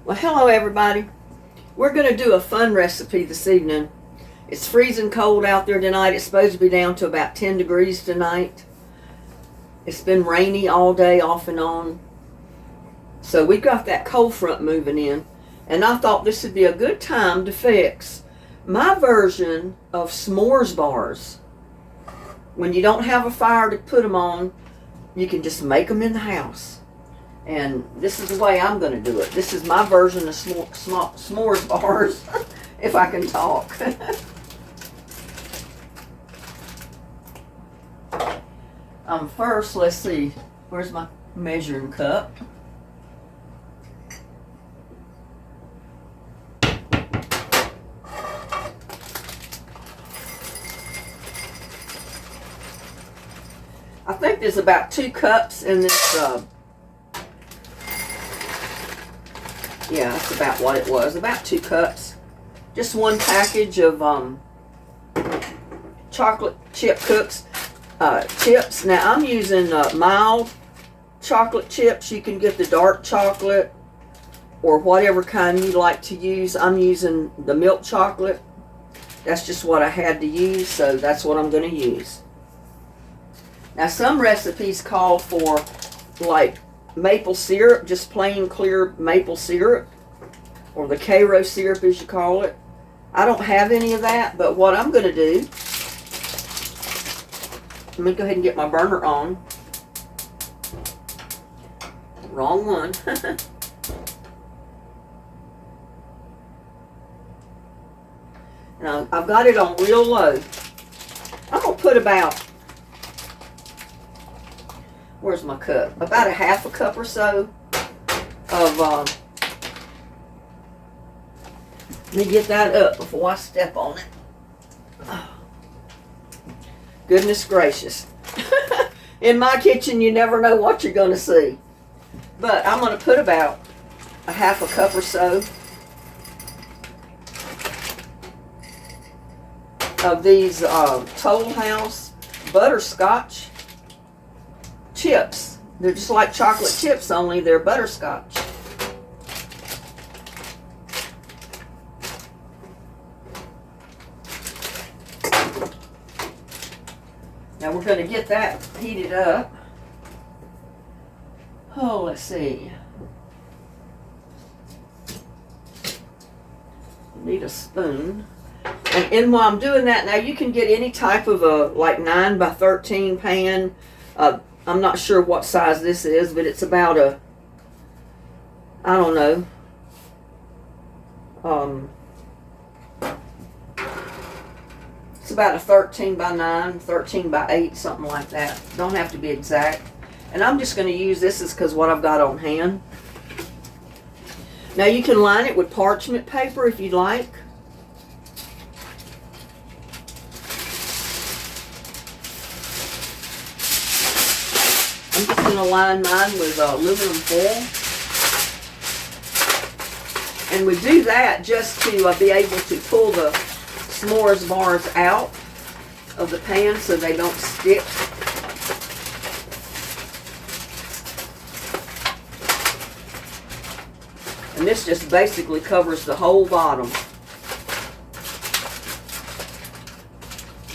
Well, hello everybody. We're going to do a fun recipe this evening. It's freezing cold out there tonight. It's supposed to be down to about 10 degrees tonight. It's been rainy all day off and on. So we got that cold front moving in. And I thought this would be a good time to fix my version of s'mores bars. When you don't have a fire to put them on, you can just make them in the house. And this is the way I'm going to do it. This is my version of s'mores bars, if I can talk. First, let's see. Where's my measuring cup? I think there's about 2 cups in this. Yeah, that's about what it was. About 2 cups. Just one package of chocolate chip chips. Now I'm using mild chocolate chips. You can get the dark chocolate or whatever kind you like to use. I'm using the milk chocolate. That's just what I had to use, so that's what I'm going to use. Now some recipes call for like maple syrup, just plain clear maple syrup, or the Cairo syrup as you call it. I don't have any of that, but what I'm going to do, let me go ahead and get my burner on. Wrong one. Now I've got it on real low. I'm going to put about, where's my cup? About a half a cup or so of, let me get that up before I step on it. Oh, goodness gracious. In my kitchen, you never know what you're going to see. But I'm going to put about a half a cup or so of these Toll House butterscotch chips. They're just like chocolate chips, only they're butterscotch. Now we're going to get that heated up. Oh, let's see. Need a spoon. And while I'm doing that, now you can get any type of a like 9 by 13 pan. I'm not sure what size this is, but it's about a, I don't know, it's about a 13 by 9, 13 by 8, something like that. Don't have to be exact. And I'm just going to use this as because what I've got on hand. Now you can line it with parchment paper if you'd like. I'm just going to line mine with aluminum foil. And we do that just to be able to pull the s'mores bars out of the pan so they don't stick. And this just basically covers the whole bottom.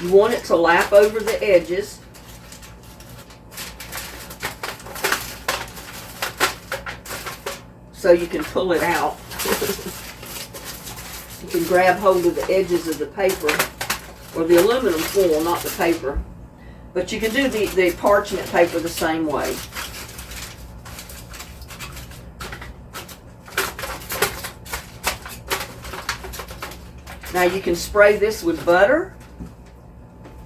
You want it to lap over the edges. So you can pull it out. You can grab hold of the edges of the paper, or the aluminum foil, not the paper. But you can do the parchment paper the same way. Now you can spray this with butter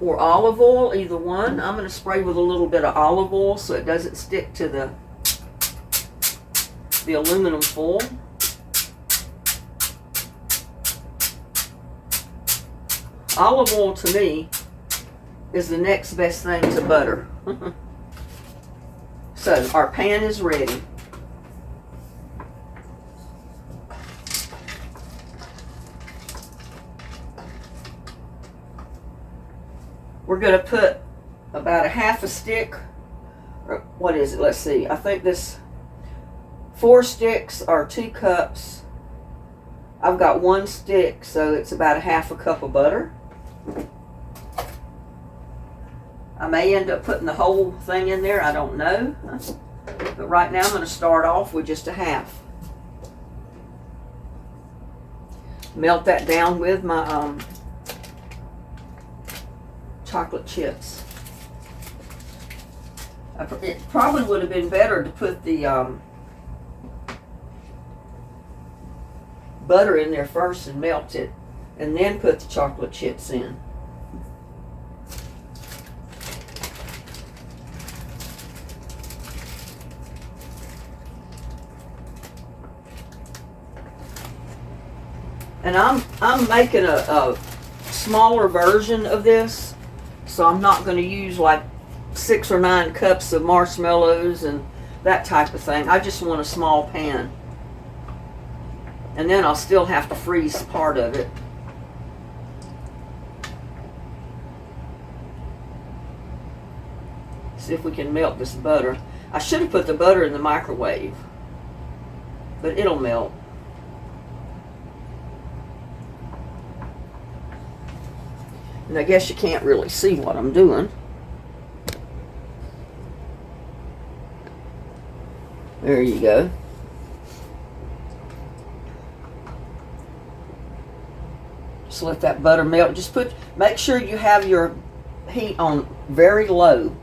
or olive oil, either one. I'm going to spray with a little bit of olive oil so it doesn't stick to the aluminum foil. Olive oil to me is the next best thing to butter. So our pan is ready. We're going to put about a half a stick, or what is it? Let's see. I think this 4 sticks are 2 cups. I've got 1 stick, so it's about a half a cup of butter. I may end up putting the whole thing in there, I don't know. But right now I'm going to start off with just a half. Melt that down with my chocolate chips. It probably would have been better to put the butter in there first and melt it, and then put the chocolate chips in. And I'm making a smaller version of this, so I'm not going to use like 6 or 9 cups of marshmallows and that type of thing. I just want a small pan. And then I'll still have to freeze part of it. See if we can melt this butter. I should have put the butter in the microwave, but it'll melt. And I guess you can't really see what I'm doing. There you go. Just let that butter melt. Just make sure you have your heat on very low.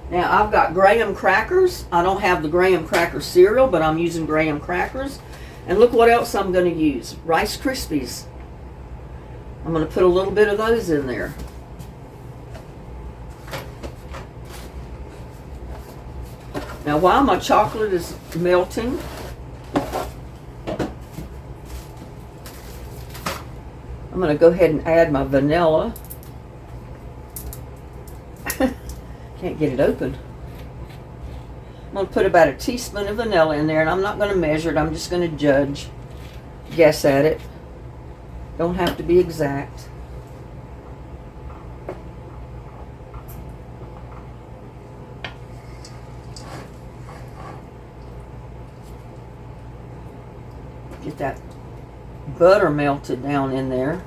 Now I've got graham crackers. I don't have the graham cracker cereal, but I'm using graham crackers. And look what else I'm going to use. Rice Krispies. I'm going to put a little bit of those in there. Now while my chocolate is melting, I'm going to go ahead and add my vanilla. Can't get it open. I'm going to put about a teaspoon of vanilla in there, and I'm not going to measure it. I'm just going to guess at it. Don't have to be exact. Get that butter melted down in there.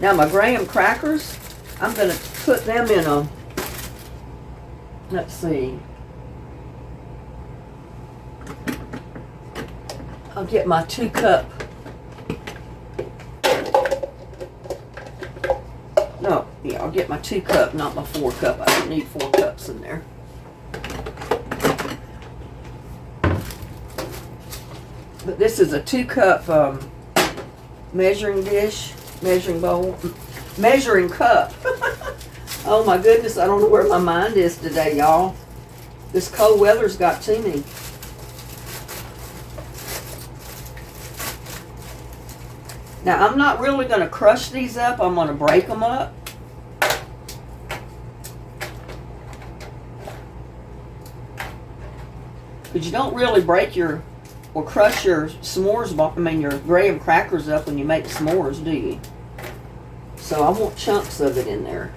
Now my graham crackers, I'm going to put them in a, let's see, I'll get my 2 cup. No, yeah, I'll get my 2 cup, not my 4 cup. I don't need 4 cups in there. But this is a 2 cup measuring dish, measuring bowl, measuring cup. Oh my goodness, I don't know where my mind is today, y'all. This cold weather's got to me. Now, I'm not really going to crush these up. I'm going to break them up. Because you don't really break or crush your s'mores, your graham crackers up when you make s'mores, do you? So I want chunks of it in there.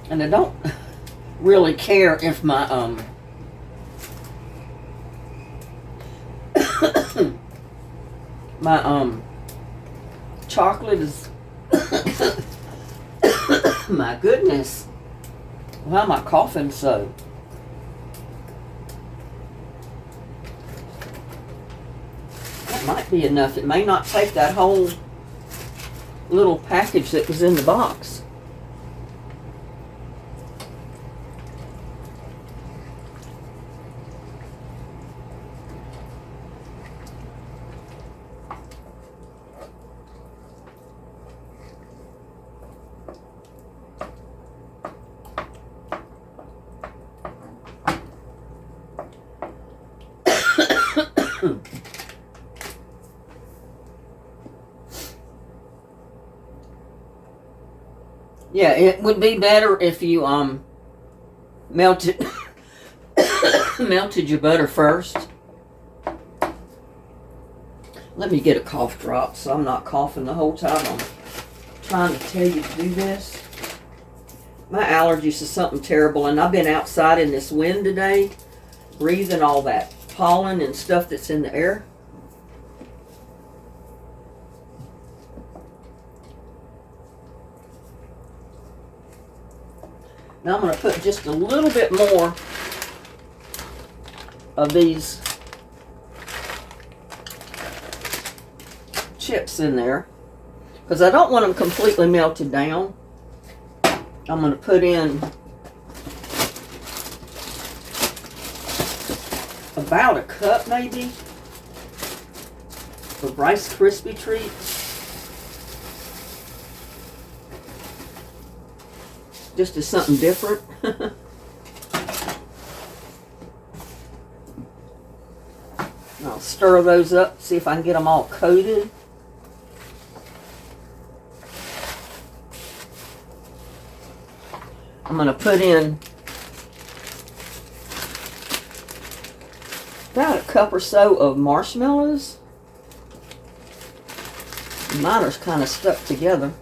And I don't really care if my chocolate is my goodness, why am I coughing so? That might be enough. It may not take that whole little package that was in the box. Yeah, it would be better if you melted melted your butter first. Let me get a cough drop so I'm not coughing the whole time I'm trying to tell you to do this. My allergies is something terrible, and I've been outside in this wind today, breathing all that pollen and stuff that's in the air. Now I'm going to put just a little bit more of these chips in there because I don't want them completely melted down. I'm going to put in about a cup maybe of Rice Krispie treats. Just as something different. I'll stir those up, see if I can get them all coated. I'm going to put in about a cup or so of marshmallows. Mine are kind of stuck together.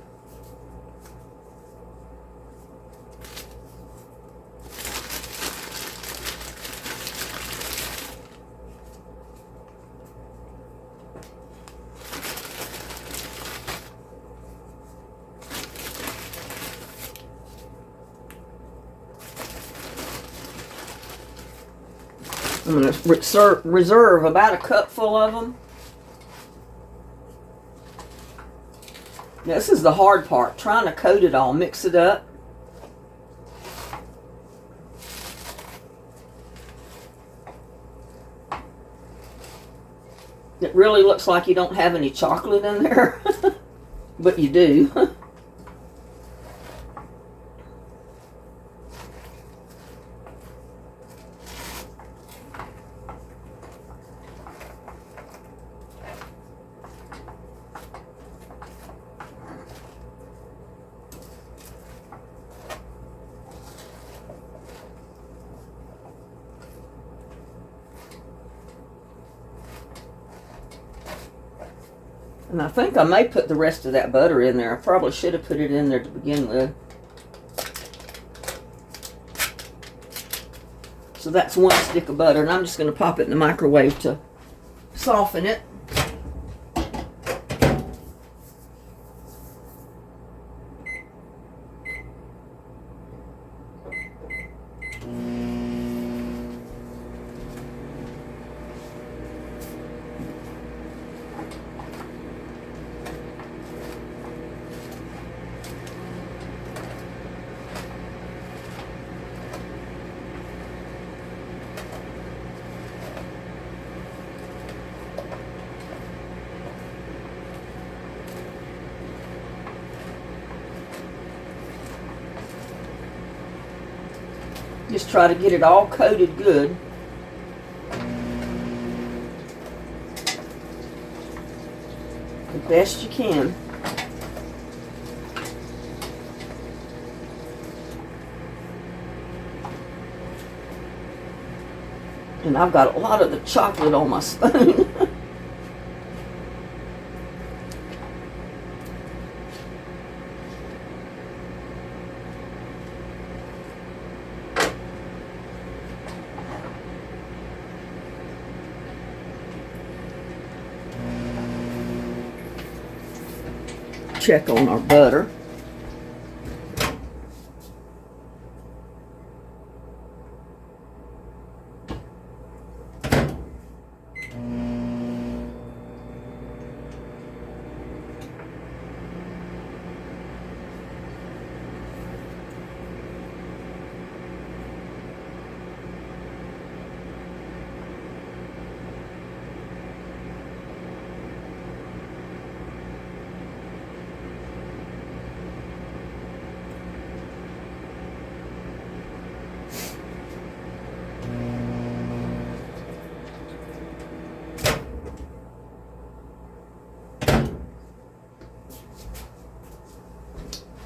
I'm going to reserve about a cup full of them. Now, this is the hard part, trying to coat it all, mix it up. It really looks like you don't have any chocolate in there, but you do. And I think I may put the rest of that butter in there. I probably should have put it in there to begin with. So that's one stick of butter, and I'm just going to pop it in the microwave to soften it. Just try to get it all coated good. The best you can. And I've got a lot of the chocolate on my spoon. Check on our butter.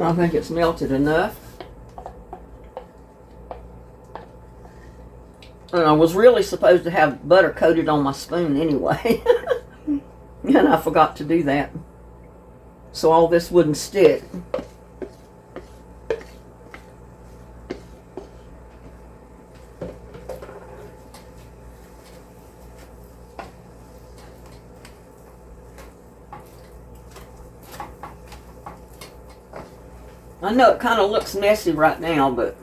I think it's melted enough. And I was really supposed to have butter coated on my spoon anyway. And I forgot to do that. So all this wouldn't stick. I know it kind of looks messy right now, but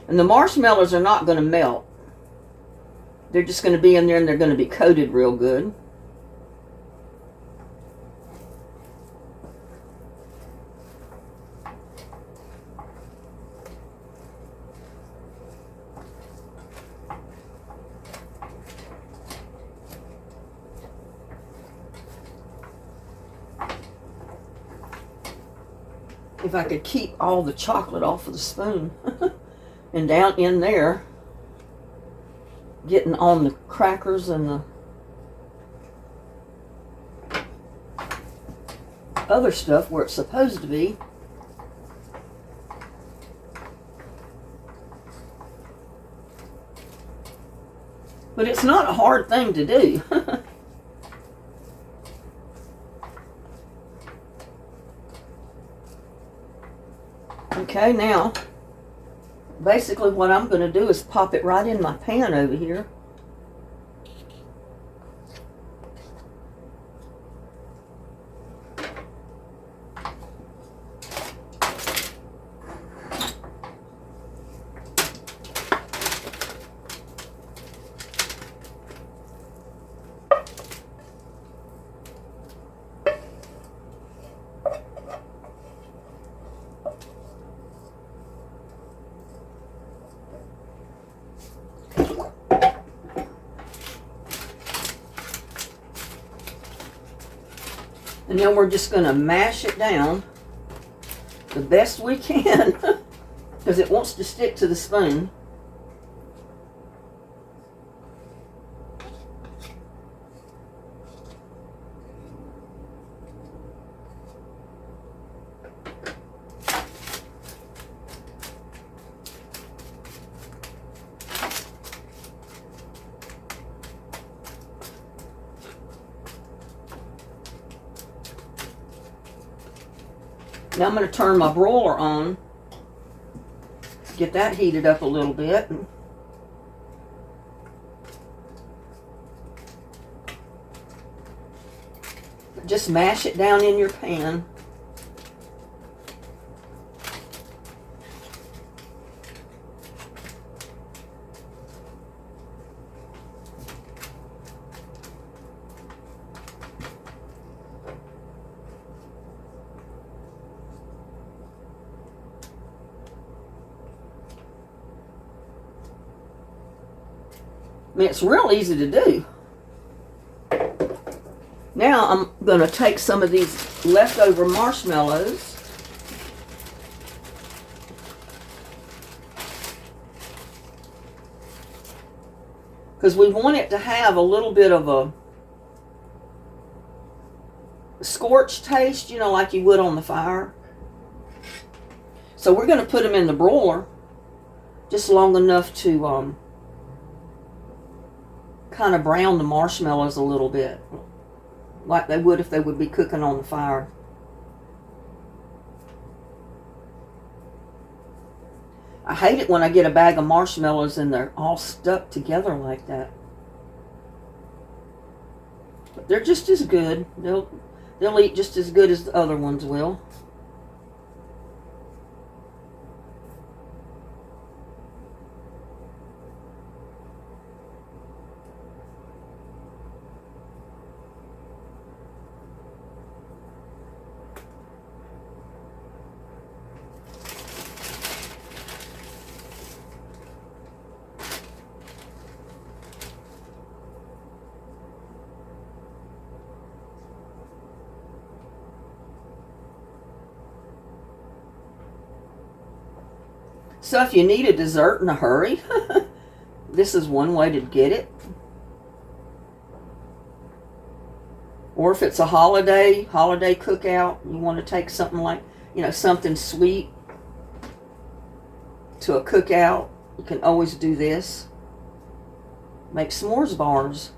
and the marshmallows are not going to melt. They're just going to be in there and they're going to be coated real good. If I could keep all the chocolate off of the spoon and down in there, getting on the crackers and the other stuff where it's supposed to be. But it's not a hard thing to do. Okay, now, basically what I'm going to do is pop it right in my pan over here. And then we're just going to mash it down the best we can because it wants to stick to the spoon. Now I'm going to turn my broiler on, get that heated up a little bit. Just mash it down in your pan. I mean, it's real easy to do. Now I'm going to take some of these leftover marshmallows because we want it to have a little bit of a scorch taste, you know, like you would on the fire. So we're going to put them in the broiler just long enough to kind of brown the marshmallows a little bit, like they would if they would be cooking on the fire. I hate it when I get a bag of marshmallows and they're all stuck together like that. But they're just as good. They'll eat just as good as the other ones will. So if you need a dessert in a hurry, this is one way to get it. Or if it's a holiday cookout, you want to take something like, something sweet to a cookout, you can always do this. Make s'mores bars.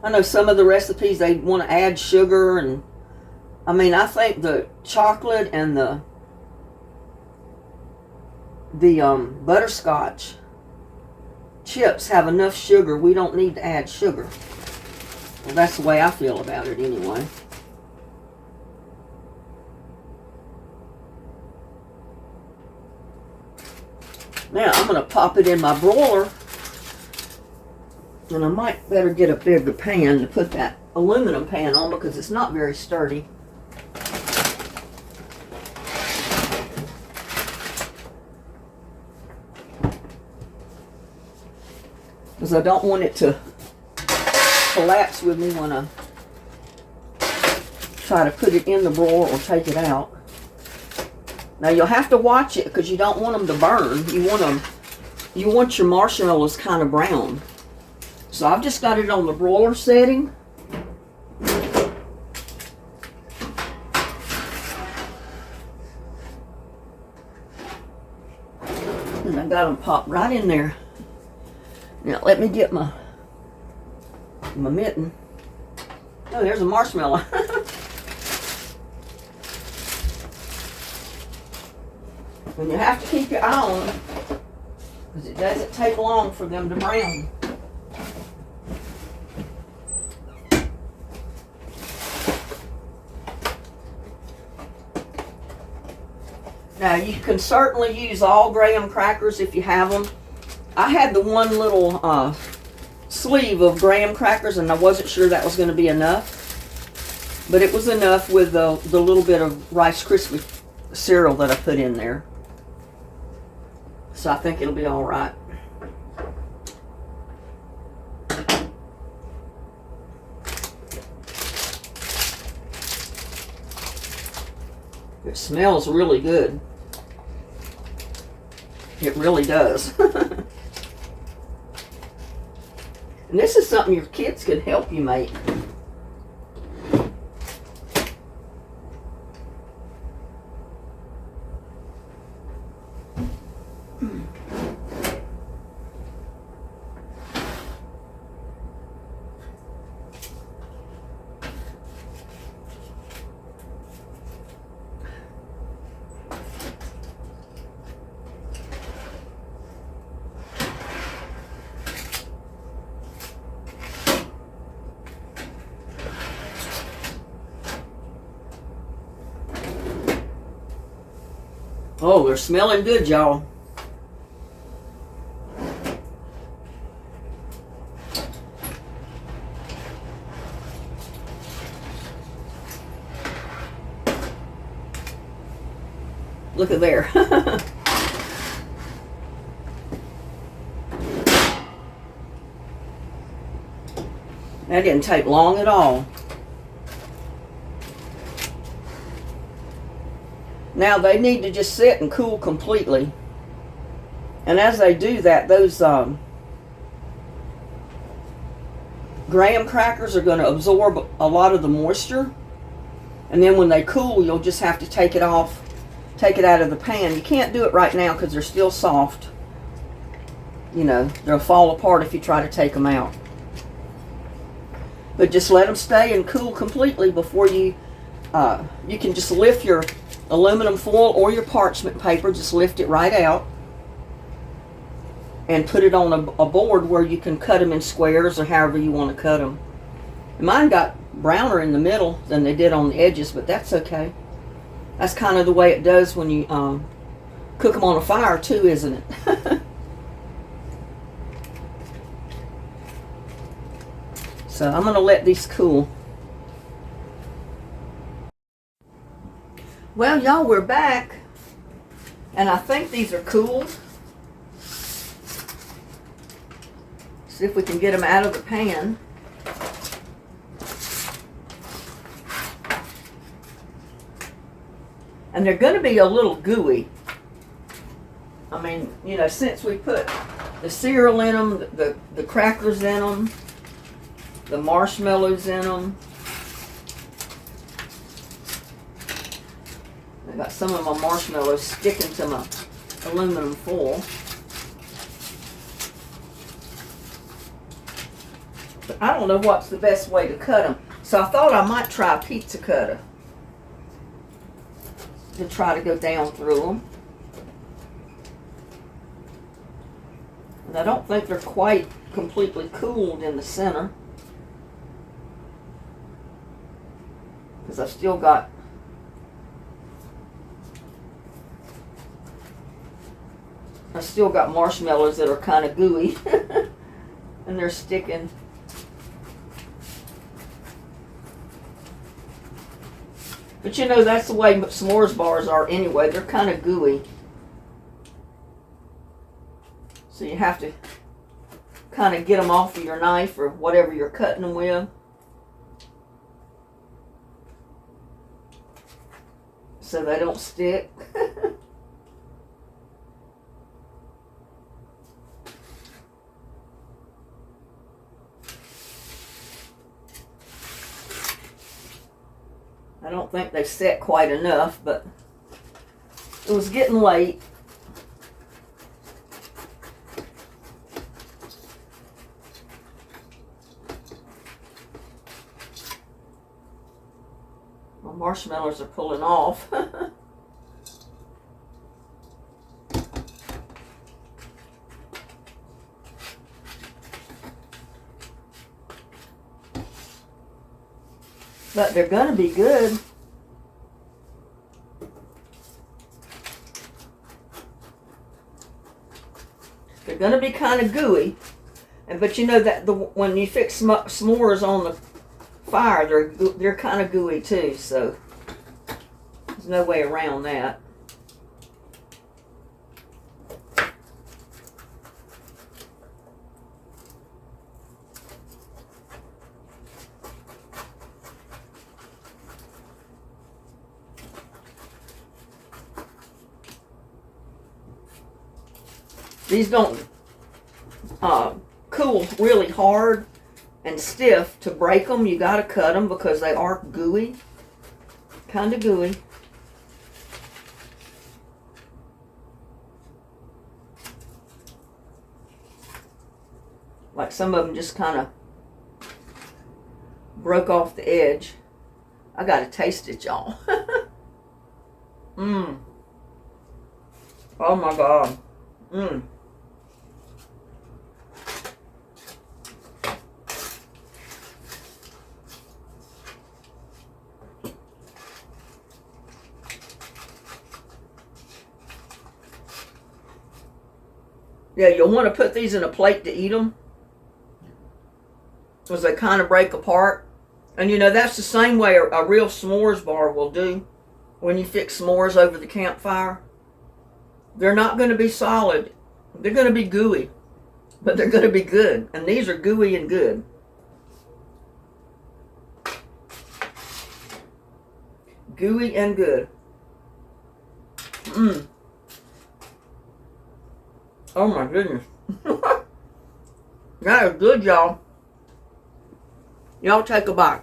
I know some of the recipes they want to add sugar, and I think the chocolate and the butterscotch chips have enough sugar. We don't need to add sugar. Well, that's the way I feel about it anyway. Now I'm going to pop it in my broiler. And I might better get a bigger pan to put that aluminum pan on because it's not very sturdy. Because I don't want it to collapse with me when I try to put it in the broiler or take it out. Now you'll have to watch it because you don't want them to burn. You want your marshmallows kind of brown. So I've just got it on the broiler setting. And I got them popped right in there. Now let me get my mitten. Oh, there's a marshmallow. And you have to keep your eye on them because it doesn't take long for them to brown. Now you can certainly use all graham crackers if you have them. I had the one little sleeve of graham crackers and I wasn't sure that was going to be enough. But it was enough with the little bit of Rice Krispie cereal that I put in there. So I think it'll be all right. It smells really good. It really does. And this is something your kids can help you make. Oh, they're smelling good, y'all. Look at there. That didn't take long at all. Now they need to just sit and cool completely. And as they do that, those graham crackers are going to absorb a lot of the moisture. And then when they cool, you'll just have to take it off, take it out of the pan. You can't do it right now because they're still soft. You know, they'll fall apart if you try to take them out. But just let them stay and cool completely before you can just lift your aluminum foil or your parchment paper, just lift it right out and put it on a board where you can cut them in squares or however you want to cut them. And mine got browner in the middle than they did on the edges, but that's okay. That's kind of the way it does when you cook them on a fire too, isn't it? So I'm going to let these cool. Well, y'all, we're back. And I think these are cooled. See if we can get them out of the pan. And they're going to be a little gooey. I mean, you know, since we put the cereal in them, the crackers in them, the marshmallows in them. I got some of my marshmallows sticking to my aluminum foil. But I don't know what's the best way to cut them. So I thought I might try a pizza cutter to try to go down through them. And I don't think they're quite completely cooled in the center, because I've still got marshmallows that are kind of gooey and they're sticking. But you know, that's the way s'mores bars are anyway. They're kind of gooey. So you have to kind of get them off of your knife or whatever you're cutting them with. So they don't stick. I don't think they set quite enough, but it was getting late. My marshmallows are pulling off. But they're going to be good. They're going to be kind of gooey. But you know that when you fix s'mores on the fire, they're kind of gooey too. So there's no way around that. These don't cool really hard and stiff. To break them, you got to cut them because they are gooey, kind of gooey. Like some of them just kind of broke off the edge. I got to taste it, y'all. Mmm. Oh my God. Mmm. Yeah, you'll want to put these in a plate to eat them, because they kind of break apart. And you know, that's the same way a real s'mores bar will do when you fix s'mores over the campfire. They're not going to be solid. They're going to be gooey, but they're going to be good. And these are gooey and good. Gooey and good. Mmm. Oh my goodness. That is good, y'all. Y'all take a bite.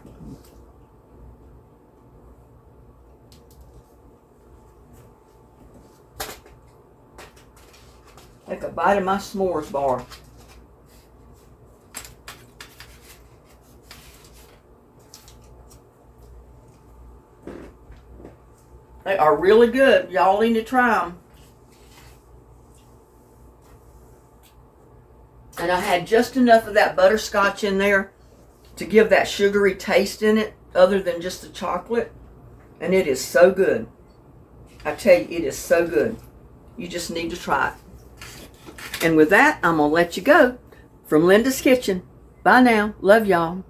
Take a bite of my s'mores bar. They are really good. Y'all need to try them. And I had just enough of that butterscotch in there to give that sugary taste in it, other than just the chocolate. And it is so good. I tell you, it is so good. You just need to try it. And with that, I'm going to let you go. From Linda's Kitchen. Bye now. Love y'all.